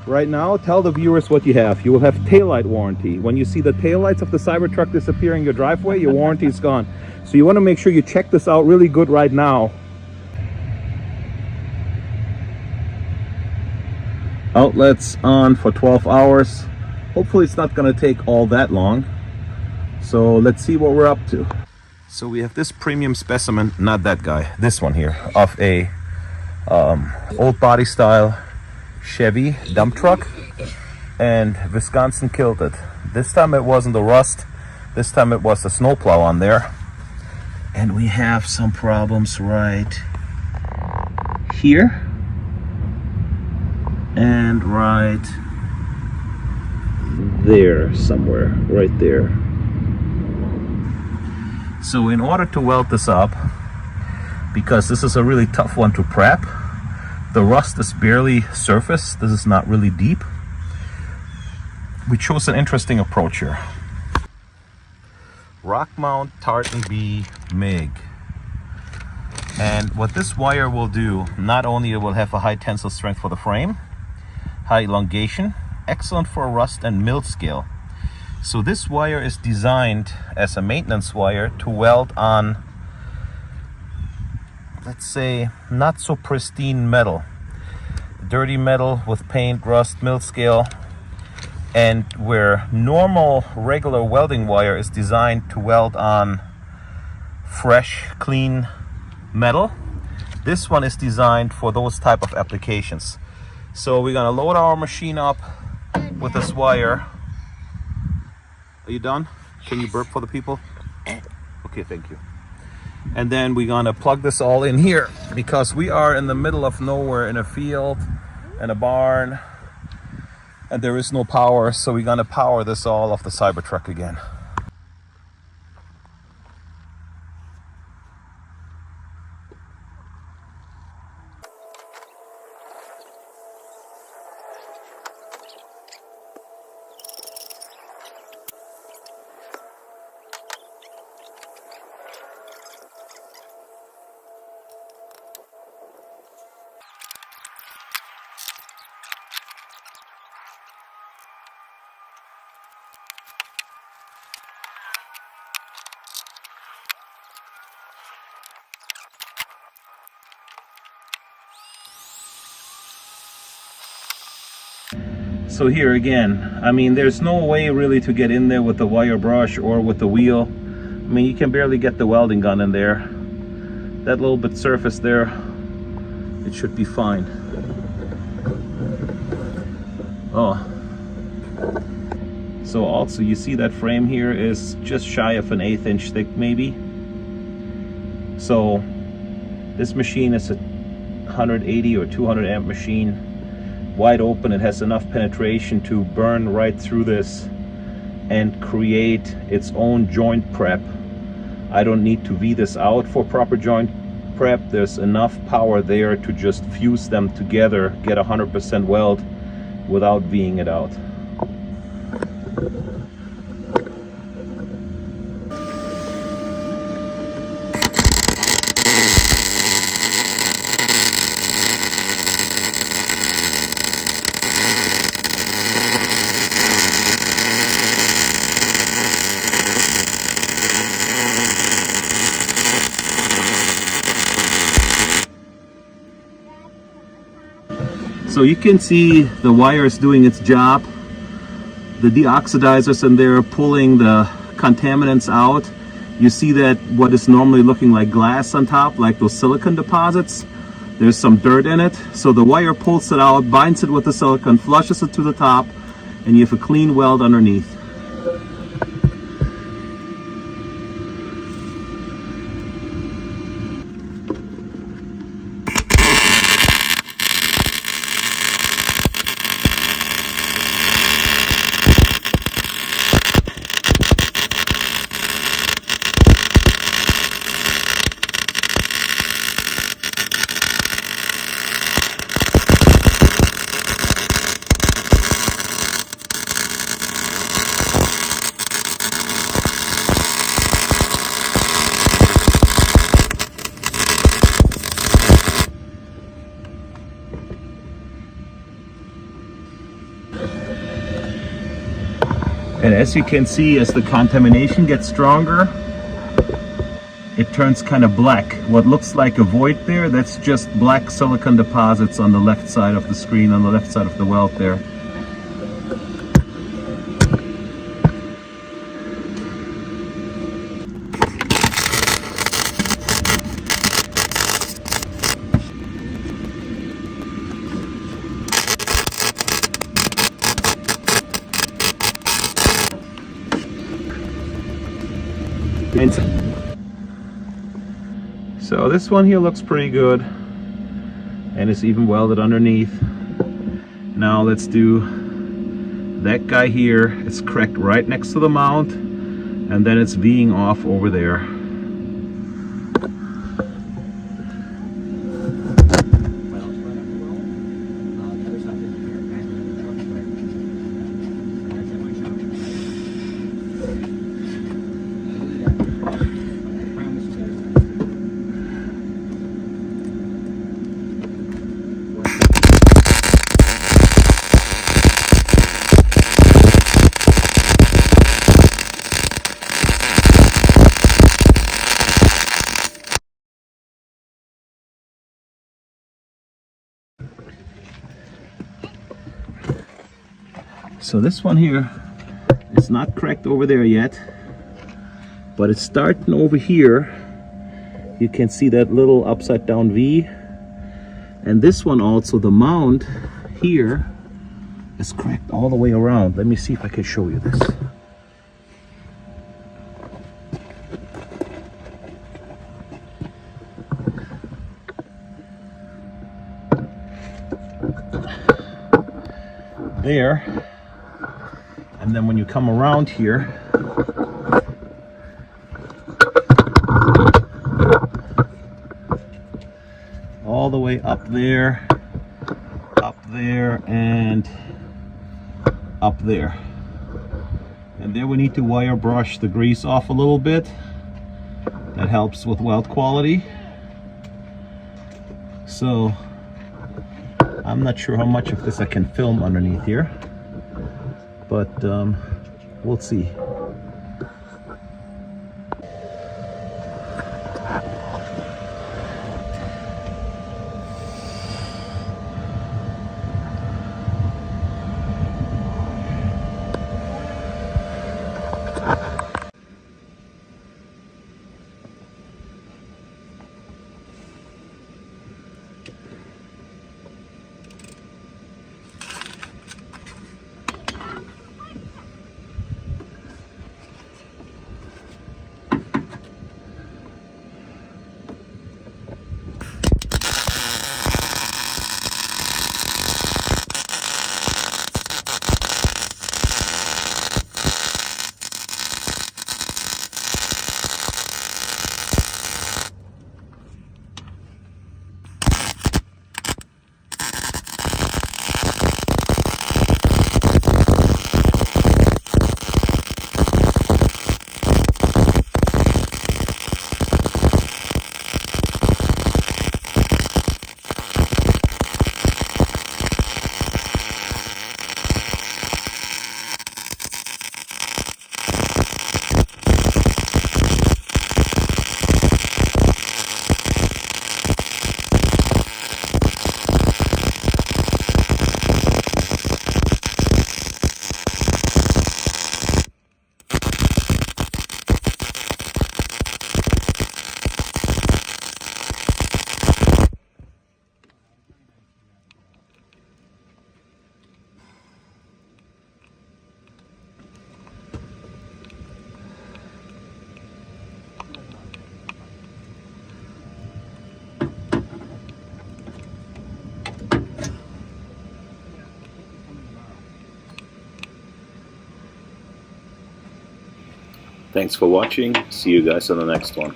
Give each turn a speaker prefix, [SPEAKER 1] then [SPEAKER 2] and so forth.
[SPEAKER 1] Right now, tell the viewers what you have. You will have taillight warranty. When you see the taillights of the Cybertruck disappear in your driveway, your warranty is gone. So you want to make sure you check this out really good right now. Outlets on for 12 hours. Hopefully it's not going to take all that long. So let's see what we're up to. So we have this premium specimen, not that guy, this one here, of a old body style Chevy dump truck, and Wisconsin killed it. This time it wasn't the rust, this time it was the snowplow on there. And we have some problems right here and right there somewhere, right there. So in order to weld this up, because this is a really tough one to prep, the rust is barely surface, this is not really deep, we chose an interesting approach here. Rock mount tartan B MIG. And what this wire will do, not only it will have a high tensile strength for the frame, high elongation, excellent for rust and mill scale. So this wire is designed as a maintenance wire to weld on, let's say, not so pristine metal, dirty metal with paint, rust, mill scale, and where normal regular welding wire is designed to weld on fresh, clean metal, this one is designed for those type of applications. So we're gonna load our machine up with this wire. Are you done? Can you burp for the people? Okay, thank you. And then we're gonna plug this all in here because we are in the middle of nowhere, in a field and a barn, and there is no power, so we're gonna power this all off the Cybertruck again. So here again, I mean, there's no way really to get in there with the wire brush or with the wheel. I mean, you can barely get the welding gun in there. That little bit surface there, it should be fine. Oh. So also you see that frame here is just shy of an 1/8 inch thick maybe. So this machine is a 180 or 200 amp machine. Wide open, it has enough penetration to burn right through this and create its own joint prep. I don't need to V this out for proper joint prep. There's enough power there to just fuse them together, get 100% weld without V'ing it out. So you can see the wire is doing its job. The deoxidizers in there pulling the contaminants out. You see that what is normally looking like glass on top, like those silicon deposits, there's some dirt in it. So the wire pulls it out, binds it with the silicon, flushes it to the top, and you have a clean weld underneath. And as you can see, as the contamination gets stronger, it turns kind of black. What looks like a void there, that's just black silicon deposits on the left side of the screen, on the left side of the weld there. So this one here looks pretty good, and it's even welded underneath. Now let's do that guy here. It's cracked right next to the mount, and then it's V'ing off over there. So this one here is not cracked over there yet, but it's starting over here. You can see that little upside down V. And this one also, the mount here is cracked all the way around. Let me see if I can show you this. There. And then when you come around here, all the way up there, and up there. And there we need to wire brush the grease off a little bit. That helps with weld quality. So I'm not sure how much of this I can film underneath here, but we'll see. Thanks for watching. See you guys on the next one.